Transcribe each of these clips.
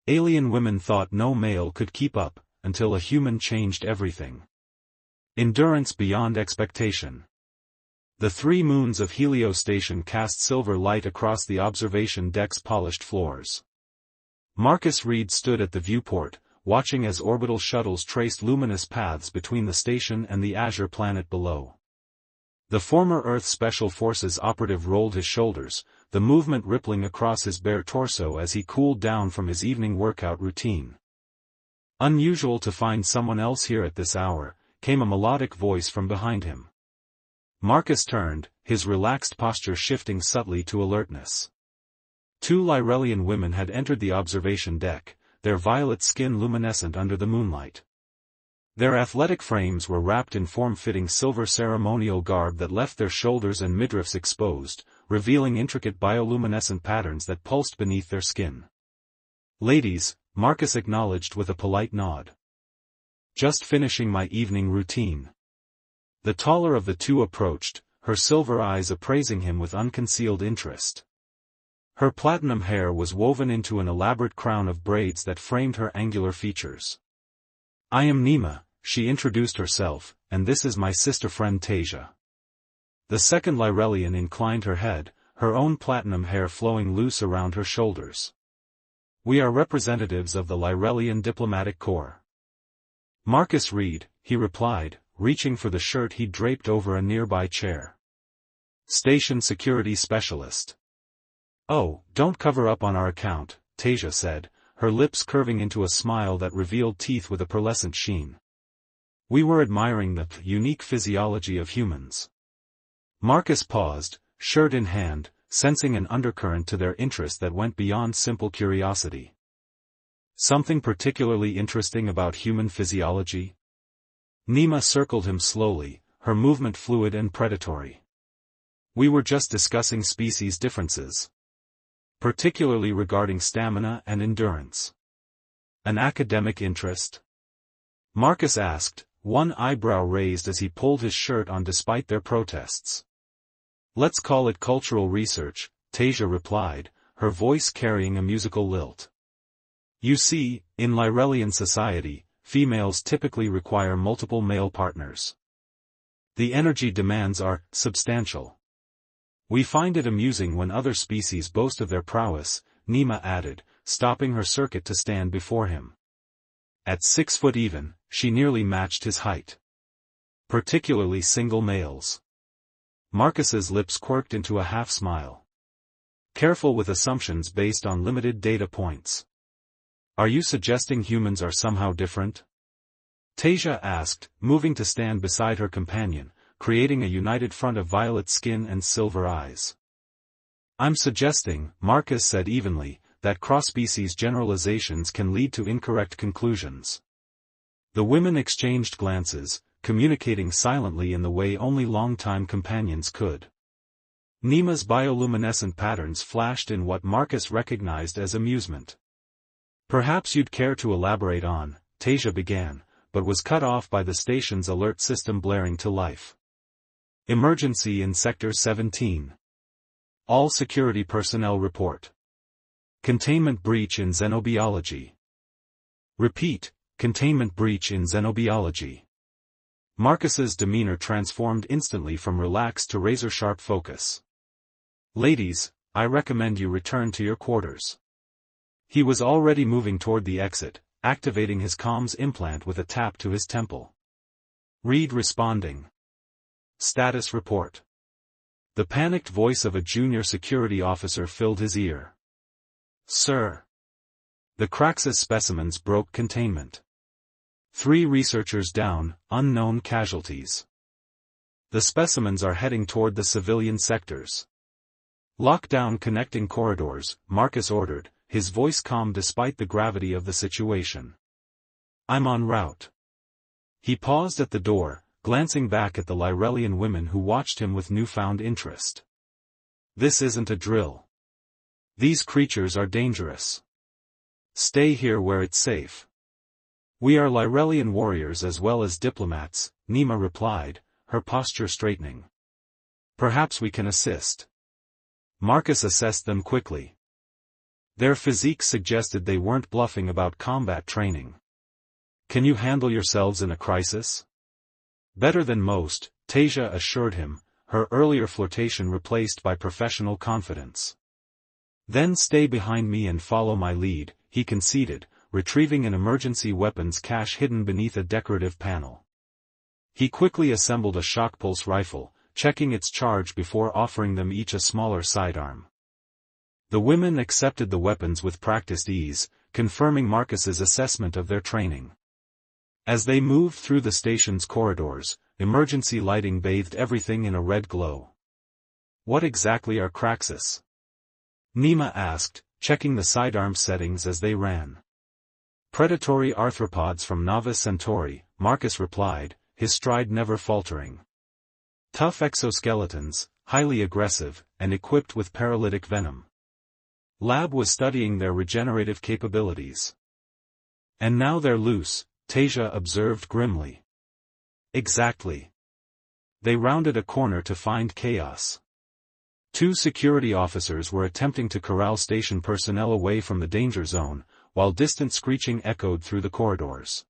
Alien women thought no male could keep up, until a human changed everything. Endurance beyond expectation. The 3 moons of Helio Station cast silver light across the observation deck's polished floors. Marcus Reed stood at the viewport, watching as orbital shuttles traced luminous paths between the station and the azure planet below. The former Earth Special Forces operative rolled his shoulders, the movement rippling across his bare torso as he cooled down from his evening workout routine. "Unusual to find someone else here at this hour," came a melodic voice from behind him. Marcus turned, his relaxed posture shifting subtly to alertness. 2 Lyrellian women had entered the observation deck, their violet skin luminescent under the moonlight. Their athletic frames were wrapped in form-fitting silver ceremonial garb that left their shoulders and midriffs exposed, revealing intricate bioluminescent patterns that pulsed beneath their skin. "Ladies," Marcus acknowledged with a polite nod. "Just finishing my evening routine." The taller of the 2 approached, her silver eyes appraising him with unconcealed interest. Her platinum hair was woven into an elaborate crown of braids that framed her angular features. "I am Nima," she introduced herself, "and this is my sister friend Tasia." The second Lyrellian inclined her head, her own platinum hair flowing loose around her shoulders. "We are representatives of the Lyrellian Diplomatic Corps." "Marcus Reed," he replied, reaching for the shirt he draped over a nearby chair. "Station Security Specialist." "Oh, don't cover up on our account," Tasia said, her lips curving into a smile that revealed teeth with a pearlescent sheen. "We were admiring the unique physiology of humans." Marcus paused, shirt in hand, sensing an undercurrent to their interest that went beyond simple curiosity. "Something particularly interesting about human physiology?" Nima circled him slowly, her movement fluid and predatory. "We were just discussing species differences. Particularly regarding stamina and endurance." "An academic interest?" Marcus asked, one eyebrow raised as he pulled his shirt on despite their protests. "Let's call it cultural research," Tasia replied, her voice carrying a musical lilt. "You see, in Lyrellian society, females typically require multiple male partners. The energy demands are substantial. We find it amusing when other species boast of their prowess," Nima added, stopping her circuit to stand before him. At 6 foot even, she nearly matched his height. "Particularly single males." Marcus's lips quirked into a half-smile. "Careful with assumptions based on limited data points. Are you suggesting humans are somehow different?" Tasia asked, moving to stand beside her companion, creating a united front of violet skin and silver eyes. "I'm suggesting," Marcus said evenly, "that cross-species generalizations can lead to incorrect conclusions." The women exchanged glances, communicating silently in the way only longtime companions could. Nima's bioluminescent patterns flashed in what Marcus recognized as amusement. "Perhaps you'd care to elaborate on," Tasia began, but was cut off by the station's alert system blaring to life. "Emergency in Sector 17. All security personnel report. Containment breach in xenobiology. Repeat, containment breach in xenobiology." Marcus's demeanor transformed instantly from relaxed to razor-sharp focus. "Ladies, I recommend you return to your quarters." He was already moving toward the exit, activating his comms implant with a tap to his temple. Reed responding. "Status report." The panicked voice of a junior security officer filled his ear. "Sir." The Craxus specimens broke containment. 3 researchers down, unknown casualties. The specimens are heading toward the civilian sectors. "Lock down connecting corridors," Marcus ordered, his voice calm despite the gravity of the situation. "I'm en route." He paused at the door, glancing back at the Lyrellian women who watched him with newfound interest. "This isn't a drill. These creatures are dangerous. Stay here where it's safe." "We are Lyrellian warriors as well as diplomats," Nima replied, her posture straightening. "Perhaps we can assist." Marcus assessed them quickly. Their physiques suggested they weren't bluffing about combat training. "Can you handle yourselves in a crisis?" "Better than most," Tasia assured him, her earlier flirtation replaced by professional confidence. "Then stay behind me and follow my lead," he conceded, retrieving an emergency weapons cache hidden beneath a decorative panel. He quickly assembled a shock pulse rifle, checking its charge before offering them each a smaller sidearm. The women accepted the weapons with practiced ease, confirming Marcus's assessment of their training. As they moved through the station's corridors, emergency lighting bathed everything in a red glow. "What exactly are Kraxus?" Nima asked, checking the sidearm settings as they ran. "Predatory arthropods from Nova Centauri," Marcus replied, his stride never faltering. "Tough exoskeletons, highly aggressive, and equipped with paralytic venom. Lab was studying their regenerative capabilities. And now they're loose," Tasia observed grimly. "Exactly. They rounded a corner to find chaos. 2 security officers were attempting to corral station personnel away from the danger zone, while distant screeching echoed through the corridors.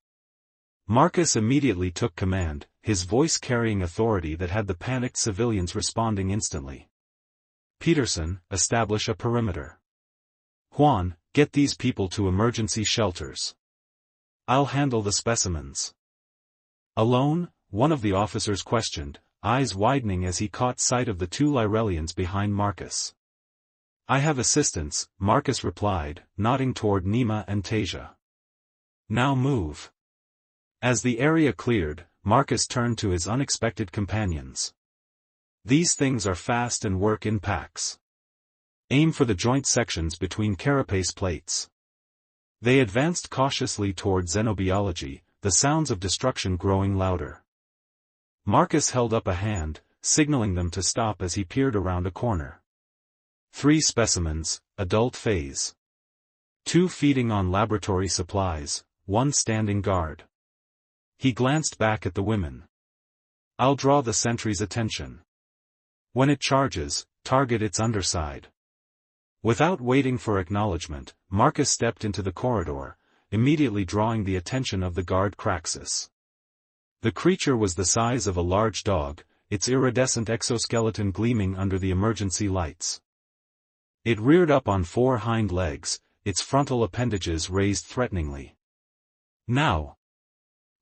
Marcus immediately took command, his voice carrying authority that had the panicked civilians responding instantly. "Peterson, establish a perimeter. Juan, get these people to emergency shelters. I'll handle the specimens." "Alone?" one of the officers questioned, eyes widening as he caught sight of the 2 Lyrellians behind Marcus. "I have assistants," Marcus replied, nodding toward Nima and Tasia. "Now move." As the area cleared, Marcus turned to his unexpected companions. "These things are fast and work in packs. Aim for the joint sections between carapace plates." They advanced cautiously toward xenobiology, the sounds of destruction growing louder. Marcus held up a hand, signaling them to stop as he peered around a corner. 3 specimens, adult phase. 2 feeding on laboratory supplies, 1 standing guard. He glanced back at the women. "I'll draw the sentry's attention. When it charges, target its underside." Without waiting for acknowledgement, Marcus stepped into the corridor, immediately drawing the attention of the guard Kraxus. The creature was the size of a large dog, its iridescent exoskeleton gleaming under the emergency lights. It reared up on 4 hind legs, its frontal appendages raised threateningly. "Now!"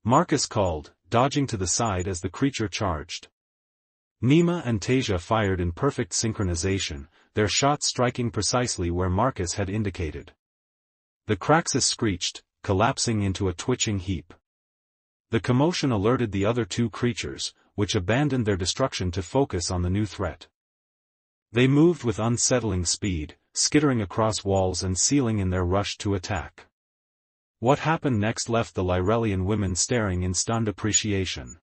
Marcus called, dodging to the side as the creature charged. Nima and Tasia fired in perfect synchronization, their shots striking precisely where Marcus had indicated. The Kraxus screeched, collapsing into a twitching heap. The commotion alerted the other 2 creatures, which abandoned their destruction to focus on the new threat. They moved with unsettling speed, skittering across walls and ceiling in their rush to attack. What happened next left the Lyrellian women staring in stunned appreciation.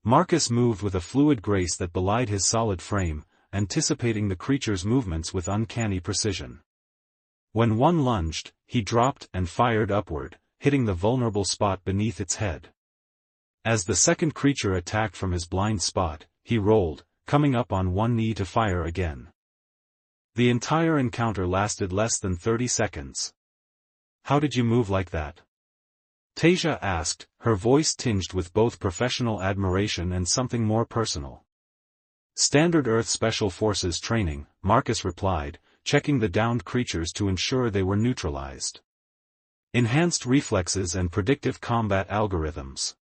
Marcus moved with a fluid grace that belied his solid frame, anticipating the creature's movements with uncanny precision. When one lunged, he dropped and fired upward, hitting the vulnerable spot beneath its head. As the second creature attacked from his blind spot, he rolled, coming up on one knee to fire again. The entire encounter lasted less than 30 seconds. "How did you move like that?" Tasia asked, her voice tinged with both professional admiration and something more personal. "Standard Earth Special Forces training," Marcus replied, checking the downed creatures to ensure they were neutralized. "Enhanced reflexes and predictive combat algorithms."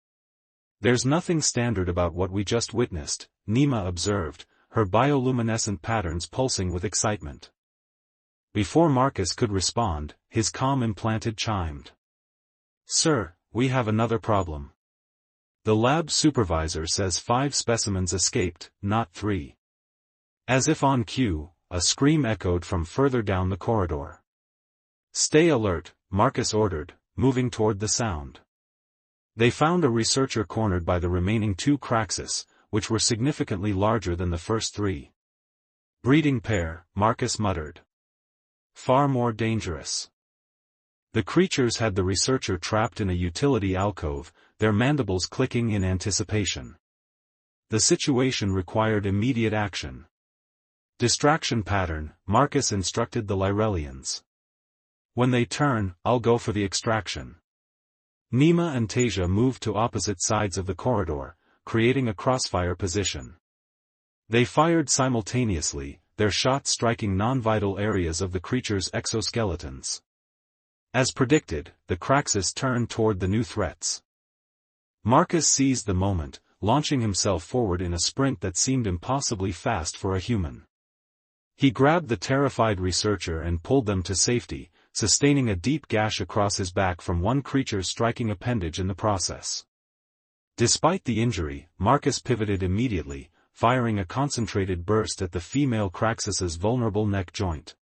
"There's nothing standard about what we just witnessed," Nima observed, her bioluminescent patterns pulsing with excitement. Before Marcus could respond, his comm implanted chimed. "Sir, we have another problem. The lab supervisor says 5 specimens escaped, not 3. As if on cue, a scream echoed from further down the corridor. "Stay alert," Marcus ordered, moving toward the sound. They found a researcher cornered by the remaining 2 Kraxus, which were significantly larger than the first 3. "Breeding pair," Marcus muttered. "Far more dangerous." The creatures had the researcher trapped in a utility alcove, their mandibles clicking in anticipation. The situation required immediate action. "Distraction pattern," Marcus instructed the Lyrellians. When they turn, I'll go for the extraction. Nima and Tasia moved to opposite sides of the corridor, creating a crossfire position. They fired simultaneously, their shots striking non-vital areas of the creature's exoskeletons. As predicted, the Kraxus turned toward the new threats. Marcus seized the moment, launching himself forward in a sprint that seemed impossibly fast for a human. He grabbed the terrified researcher and pulled them to safety, sustaining a deep gash across his back from one creature's striking appendage in the process. Despite the injury, Marcus pivoted immediately, firing a concentrated burst at the female Kraxus's vulnerable neck joint.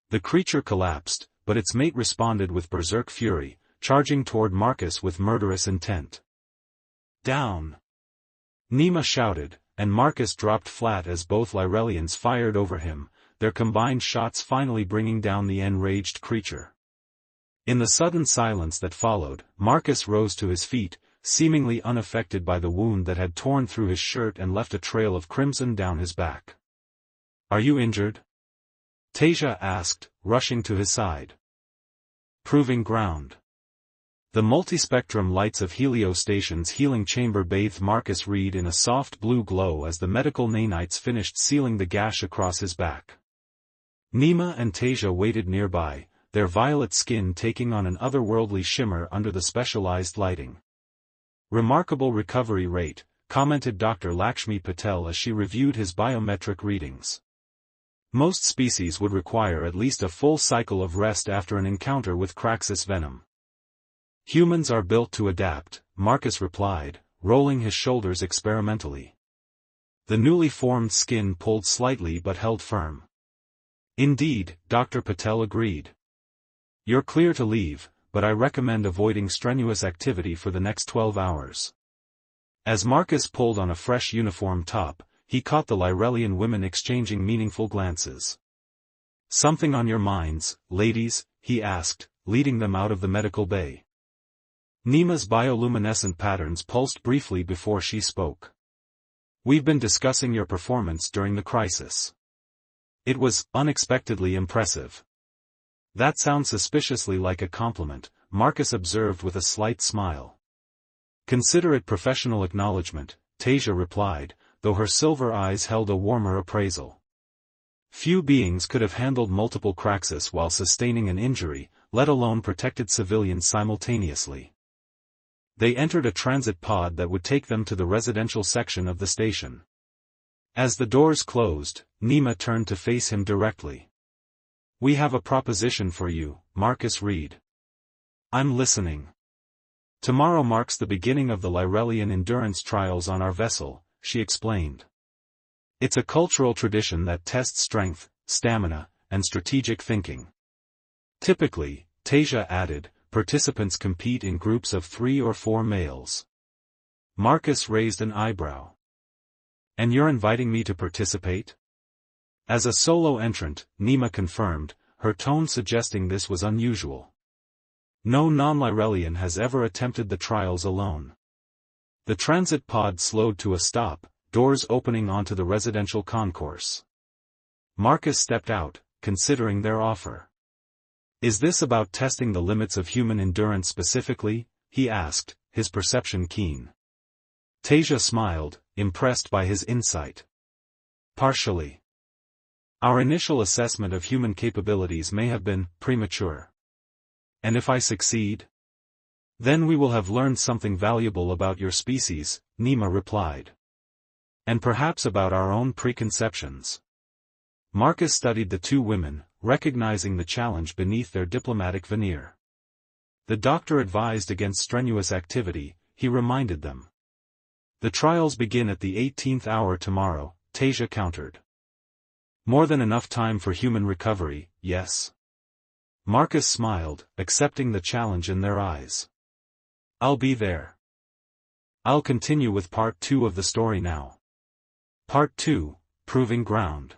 The creature collapsed, but its mate responded with berserk fury, charging toward Marcus with murderous intent. Down! Nima shouted, and Marcus dropped flat as both Lyrellians fired over him, their combined shots finally bringing down the enraged creature. In the sudden silence that followed, Marcus rose to his feet, seemingly unaffected by the wound that had torn through his shirt and left a trail of crimson down his back. "Are you injured?" Tasia asked, rushing to his side. Proving ground. The multispectrum lights of Helio Station's healing chamber bathed Marcus Reed in a soft blue glow as the medical nanites finished sealing the gash across his back. Nima and Tasia waited nearby, their violet skin taking on an otherworldly shimmer under the specialized lighting. "Remarkable recovery rate," commented Dr. Lakshmi Patel as she reviewed his biometric readings. "Most species would require at least a full cycle of rest after an encounter with Kraxus venom." "Humans are built to adapt," Marcus replied, rolling his shoulders experimentally. The newly formed skin pulled slightly but held firm. "Indeed," Dr. Patel agreed. "You're clear to leave, but I recommend avoiding strenuous activity for the next 12 hours. As Marcus pulled on a fresh uniform top, he caught the Lyrellian women exchanging meaningful glances. "Something on your minds, ladies?" he asked, leading them out of the medical bay. Nima's bioluminescent patterns pulsed briefly before she spoke. "We've been discussing your performance during the crisis. It was unexpectedly impressive." "That sounds suspiciously like a compliment," Marcus observed with a slight smile. "Consider it professional acknowledgement," Tasia replied, though her silver eyes held a warmer appraisal. Few beings could have handled multiple Kraxus while sustaining an injury, let alone protected civilians simultaneously. They entered a transit pod that would take them to the residential section of the station. As the doors closed, Nima turned to face him directly. "We have a proposition for you, Marcus Reed." "I'm listening." "Tomorrow marks the beginning of the Lyrellian endurance trials on our vessel," she explained. "It's a cultural tradition that tests strength, stamina, and strategic thinking. Typically," Tasia added, "participants compete in groups of 3 or 4 males." Marcus raised an eyebrow. "And you're inviting me to participate?" As a solo entrant, Nima confirmed, her tone suggesting this was unusual. "No non-Lyrellian has ever attempted the trials alone." The transit pod slowed to a stop, doors opening onto the residential concourse. Marcus stepped out, considering their offer. "Is this about testing the limits of human endurance specifically?" he asked, his perception keen. Tasia smiled, impressed by his insight. "Partially. Our initial assessment of human capabilities may have been premature. And if I succeed? Then we will have learned something valuable about your species," Nima replied. "And perhaps about our own preconceptions." Marcus studied the two women, recognizing the challenge beneath their diplomatic veneer. The doctor advised against strenuous activity, he reminded them. "The trials begin at the 18th hour tomorrow," Tasia countered. "More than enough time for human recovery, yes?" Marcus smiled, accepting the challenge in their eyes. "I'll be there." I'll continue with part 2 of the story now. Part 2, Proving Ground.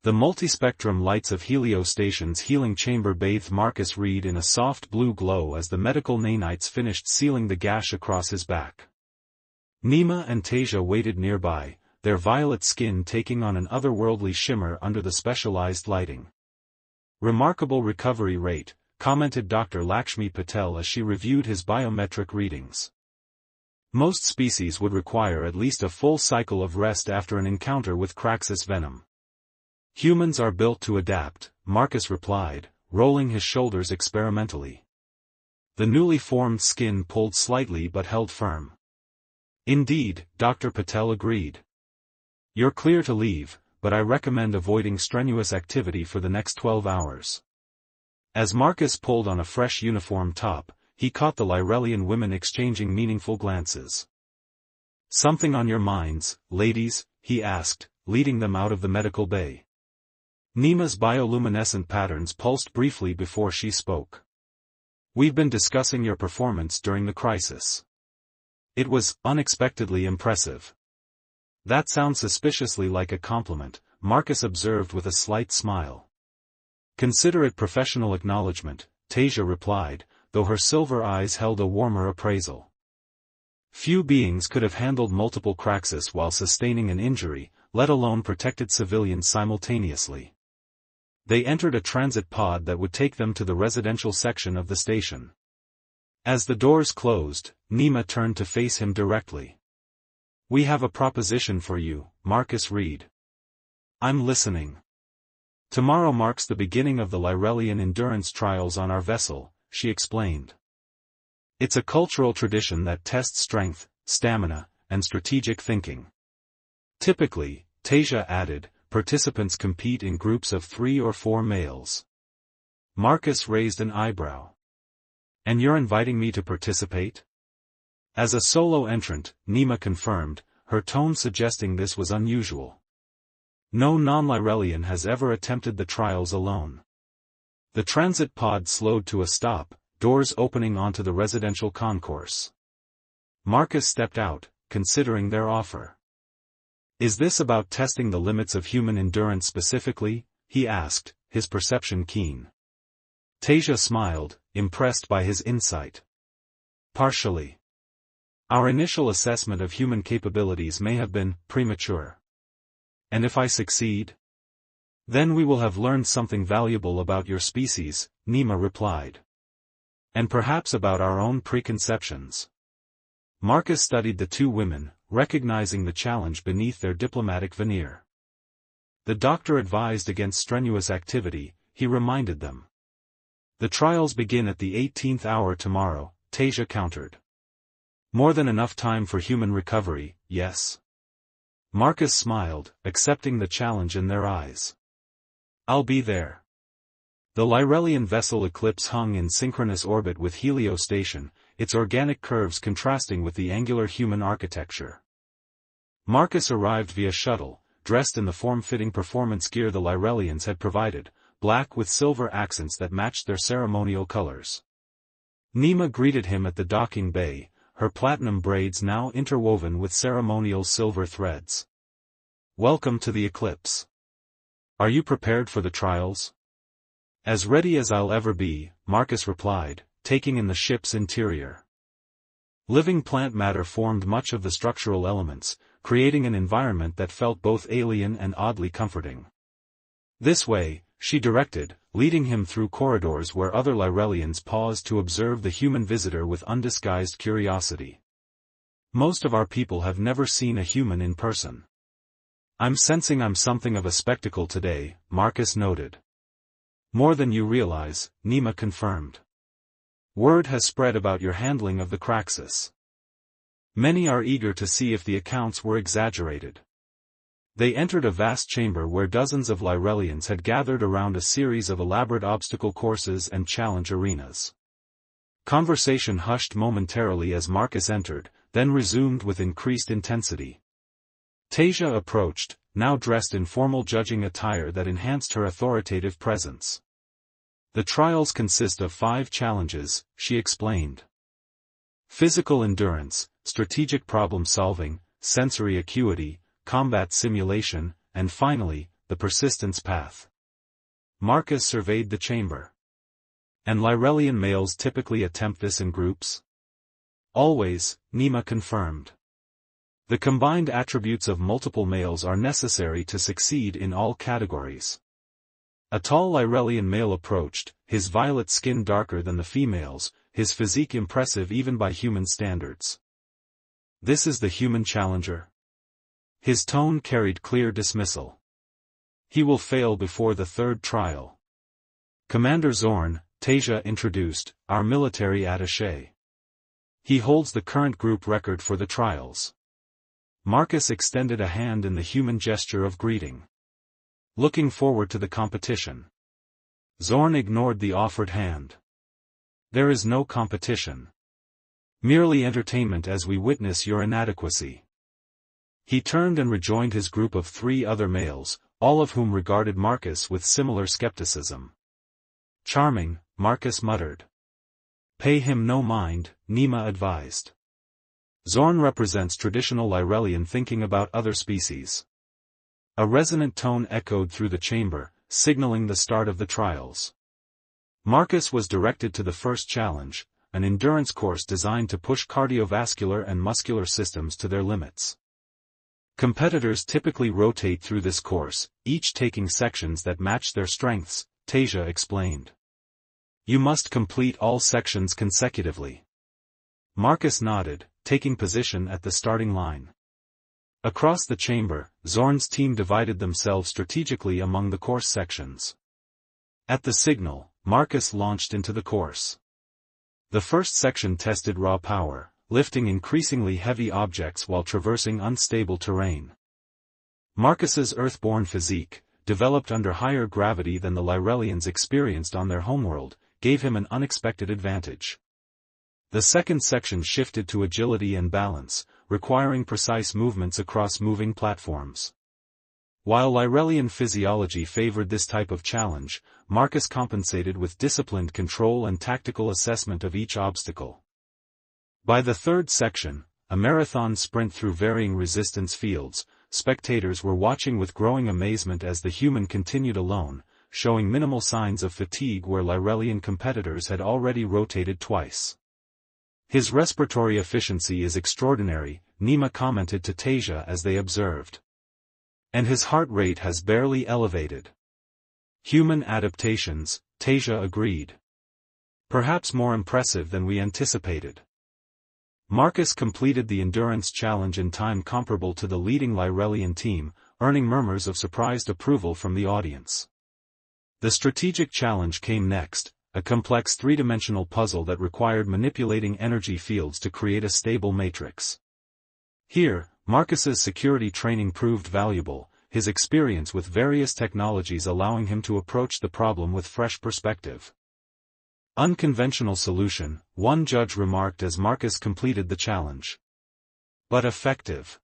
The multispectrum lights of Helio Station's healing chamber bathed Marcus Reed in a soft blue glow as the medical nanites finished sealing the gash across his back. Nima and Tasia waited nearby, their violet skin taking on an otherworldly shimmer under the specialized lighting. Remarkable recovery rate, commented Dr. Lakshmi Patel as she reviewed his biometric readings. Most species would require at least a full cycle of rest after an encounter with Craxus venom. Humans are built to adapt, Marcus replied, rolling his shoulders experimentally. The newly formed skin pulled slightly but held firm. Indeed, Dr. Patel agreed. You're clear to leave, but I recommend avoiding strenuous activity for the next 12 hours. As Marcus pulled on a fresh uniform top, he caught the Lyrellian women exchanging meaningful glances. Something on your minds, ladies? He asked, leading them out of the medical bay. Nima's bioluminescent patterns pulsed briefly before she spoke. We've been discussing your performance during the crisis. It was unexpectedly impressive. That sounds suspiciously like a compliment, Marcus observed with a slight smile. Consider it professional acknowledgement, Tasia replied, though her silver eyes held a warmer appraisal. Few beings could have handled multiple Craxus while sustaining an injury, let alone protected civilians simultaneously. They entered a transit pod that would take them to the residential section of the station. As the doors closed, Nima turned to face him directly. We have a proposition for you, Marcus Reed. I'm listening. Tomorrow marks the beginning of the Lyrellian endurance trials on our vessel, she explained. It's a cultural tradition that tests strength, stamina, and strategic thinking. Typically, Tasia added, participants compete in groups of 3 or 4 males. Marcus raised an eyebrow. And you're inviting me to participate? As a solo entrant, Nima confirmed, her tone suggesting this was unusual. No non-Lyrellian has ever attempted the trials alone. The transit pod slowed to a stop, doors opening onto the residential concourse. Marcus stepped out, considering their offer. Is this about testing the limits of human endurance specifically? He asked, his perception keen. Tasia smiled, impressed by his insight. Partially. Our initial assessment of human capabilities may have been premature. And if I succeed? Then we will have learned something valuable about your species, Nima replied. And perhaps about our own preconceptions. Marcus studied the two women, recognizing the challenge beneath their diplomatic veneer. The doctor advised against strenuous activity, he reminded them. The trials begin at the 18th hour tomorrow, Tasia countered. More than enough time for human recovery, yes? Marcus smiled, accepting the challenge in their eyes. I'll be there. The Lyrellian vessel Eclipse hung in synchronous orbit with Helio Station, its organic curves contrasting with the angular human architecture. Marcus arrived via shuttle, dressed in the form-fitting performance gear the Lyrellians had provided, black with silver accents that matched their ceremonial colors. Nima greeted him at the docking bay, her platinum braids now interwoven with ceremonial silver threads. Welcome to the Eclipse. Are you prepared for the trials? As ready as I'll ever be, Marcus replied, taking in the ship's interior. Living plant matter formed much of the structural elements, creating an environment that felt both alien and oddly comforting. This way, she directed, leading him through corridors where other Lyrellians paused to observe the human visitor with undisguised curiosity. Most of our people have never seen a human in person. I'm sensing I'm something of a spectacle today, Marcus noted. More than you realize, Nima confirmed. Word has spread about your handling of the Craxus. Many are eager to see if the accounts were exaggerated. They entered a vast chamber where dozens of Lyrellians had gathered around a series of elaborate obstacle courses and challenge arenas. Conversation hushed momentarily as Marcus entered, then resumed with increased intensity. Tasia approached, now dressed in formal judging attire that enhanced her authoritative presence. The trials consist of 5 challenges, she explained. Physical endurance, strategic problem-solving, sensory acuity, combat simulation, and finally, the persistence path. Marcus surveyed the chamber. And Lyrellian males typically attempt this in groups? Always, Nima confirmed. The combined attributes of multiple males are necessary to succeed in all categories. A tall Lyrelian male approached, his violet skin darker than the female's, his physique impressive even by human standards. "This is the human challenger?" His tone carried clear dismissal. "He will fail before the third trial." "Commander Zorn," Tasia introduced, "our military attaché. He holds the current group record for the trials." Marcus extended a hand in the human gesture of greeting. "Looking forward to the competition." Zorn ignored the offered hand. "There is no competition. Merely entertainment as we witness your inadequacy." He turned and rejoined his group of 3 other males, all of whom regarded Marcus with similar skepticism. "Charming," Marcus muttered. "Pay him no mind," Nima advised. "Zorn represents traditional Lyrelian thinking about other species." A resonant tone echoed through the chamber, signaling the start of the trials. Marcus was directed to the first challenge, an endurance course designed to push cardiovascular and muscular systems to their limits. Competitors typically rotate through this course, each taking sections that match their strengths, Tasia explained. "You must complete all sections consecutively." Marcus nodded, taking position at the starting line. Across the chamber, Zorn's team divided themselves strategically among the course sections. At the signal, Marcus launched into the course. The first section tested raw power, lifting increasingly heavy objects while traversing unstable terrain. Marcus's earthborn physique, developed under higher gravity than the Lyrelians experienced on their homeworld, gave him an unexpected advantage. The second section shifted to agility and balance, requiring precise movements across moving platforms. While Lyrelian physiology favored this type of challenge, Marcus compensated with disciplined control and tactical assessment of each obstacle. By the third section, a marathon sprint through varying resistance fields, spectators were watching with growing amazement as the human continued alone, showing minimal signs of fatigue where Lyrelian competitors had already rotated twice. "His respiratory efficiency is extraordinary," Nima commented to Tasia as they observed. "And his heart rate has barely elevated." "Human adaptations," Tasia agreed. "Perhaps more impressive than we anticipated." Marcus completed the endurance challenge in time comparable to the leading Lyrelian team, earning murmurs of surprised approval from the audience. The strategic challenge came next, a complex 3-dimensional puzzle that required manipulating energy fields to create a stable matrix. Here, Marcus's security training proved valuable, his experience with various technologies allowing him to approach the problem with fresh perspective. "Unconventional solution," one judge remarked as Marcus completed the challenge. "But effective."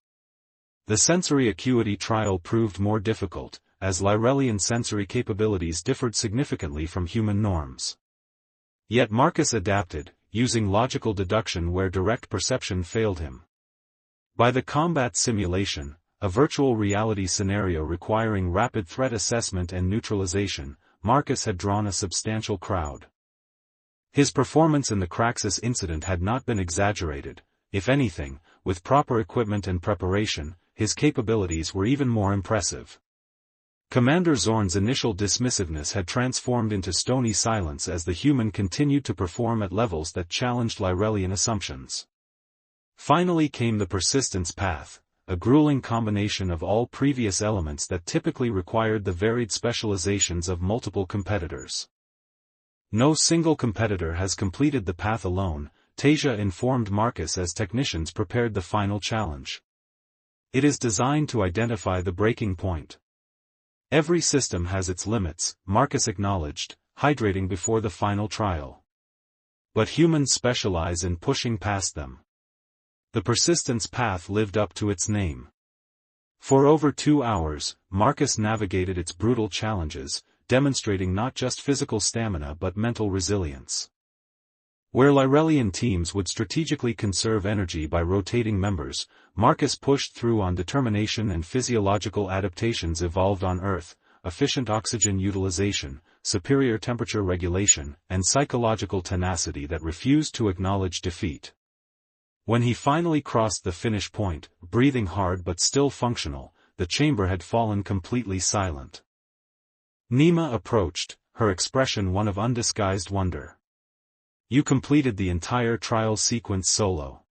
The sensory acuity trial proved more difficult, as Lyrelian sensory capabilities differed significantly from human norms. Yet Marcus adapted, using logical deduction where direct perception failed him. By the combat simulation, a virtual reality scenario requiring rapid threat assessment and neutralization, Marcus had drawn a substantial crowd. His performance in the Craxus incident had not been exaggerated. If anything, with proper equipment and preparation, his capabilities were even more impressive. Commander Zorn's initial dismissiveness had transformed into stony silence as the human continued to perform at levels that challenged Lyrelian assumptions. Finally came the persistence path, a grueling combination of all previous elements that typically required the varied specializations of multiple competitors. "No single competitor has completed the path alone," Tasia informed Marcus as technicians prepared the final challenge. "It is designed to identify the breaking point. Every system has its limits," Marcus acknowledged, hydrating before the final trial. "But humans specialize in pushing past them." The persistence path lived up to its name. For over 2 hours, Marcus navigated its brutal challenges, demonstrating not just physical stamina but mental resilience. Where Lyrelian teams would strategically conserve energy by rotating members, Marcus pushed through on determination and physiological adaptations evolved on Earth, efficient oxygen utilization, superior temperature regulation, and psychological tenacity that refused to acknowledge defeat. When he finally crossed the finish point, breathing hard but still functional, the chamber had fallen completely silent. Nima approached, her expression one of undisguised wonder. You completed the entire trial sequence solo.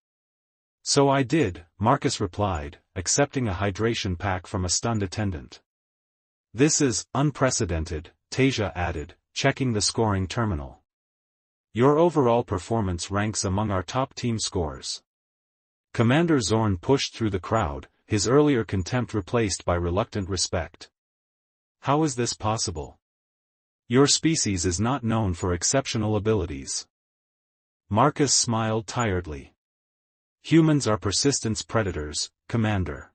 So I did, Marcus replied, accepting a hydration pack from a stunned attendant. This is unprecedented, Tasia added, checking the scoring terminal. Your overall performance ranks among our top team scores. Commander Zorn pushed through the crowd, his earlier contempt replaced by reluctant respect. How is this possible? Your species is not known for exceptional abilities. Marcus smiled tiredly. Humans are persistence predators, Commander.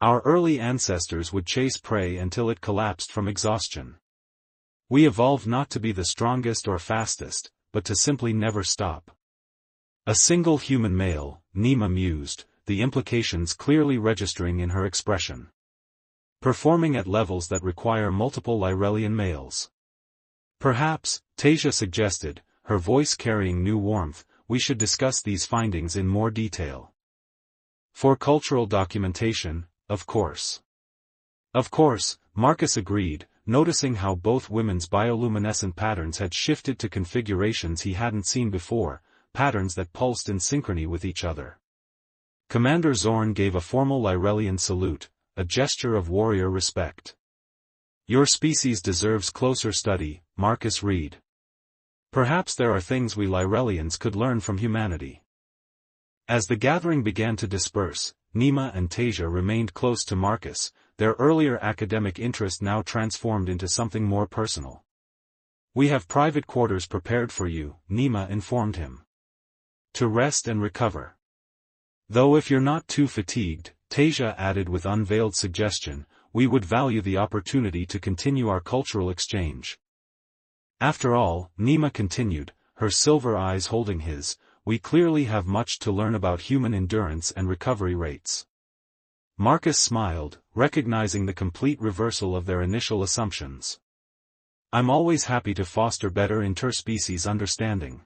Our early ancestors would chase prey until it collapsed from exhaustion. We evolved not to be the strongest or fastest, but to simply never stop. A single human male, Nima mused, the implications clearly registering in her expression. Performing at levels that require multiple Lyrelian males. Perhaps, Tasia suggested, her voice carrying new warmth, we should discuss these findings in more detail. For cultural documentation, of course. Of course, Marcus agreed, noticing how both women's bioluminescent patterns had shifted to configurations he hadn't seen before, patterns that pulsed in synchrony with each other. Commander Zorn gave a formal Lyrelian salute, a gesture of warrior respect. Your species deserves closer study, Marcus read. Perhaps there are things we Lyrelians could learn from humanity. As the gathering began to disperse, Nima and Tasia remained close to Marcus, their earlier academic interest now transformed into something more personal. We have private quarters prepared for you, Nima informed him. To rest and recover. Though if you're not too fatigued, Tasia added with unveiled suggestion, we would value the opportunity to continue our cultural exchange. After all, Nima continued, her silver eyes holding his, we clearly have much to learn about human endurance and recovery rates. Marcus smiled, recognizing the complete reversal of their initial assumptions. I'm always happy to foster better interspecies understanding.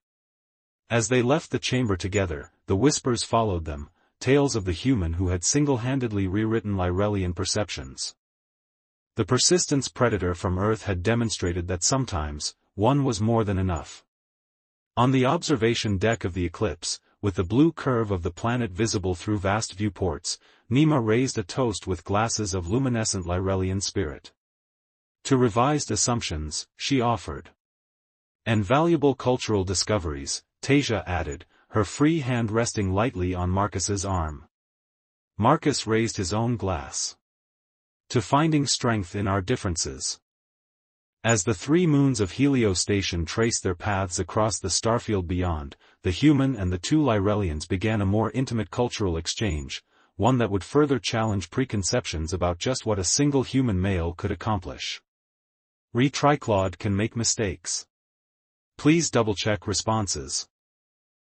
As they left the chamber together, the whispers followed them, tales of the human who had single-handedly rewritten Lyrelian perceptions. The persistence predator from Earth had demonstrated that sometimes, one was more than enough. On the observation deck of the Eclipse, with the blue curve of the planet visible through vast viewports, Nima raised a toast with glasses of luminescent Lyrelian spirit. To revised assumptions, she offered. And valuable cultural discoveries, Tasia added, her free hand resting lightly on Marcus's arm. Marcus raised his own glass. To finding strength in our differences. As the 3 moons of Helio Station traced their paths across the starfield beyond, the human and the 2 Lyrelians began a more intimate cultural exchange, one that would further challenge preconceptions about just what a single human male could accomplish. Re-Triclaude can make mistakes. Please double-check responses.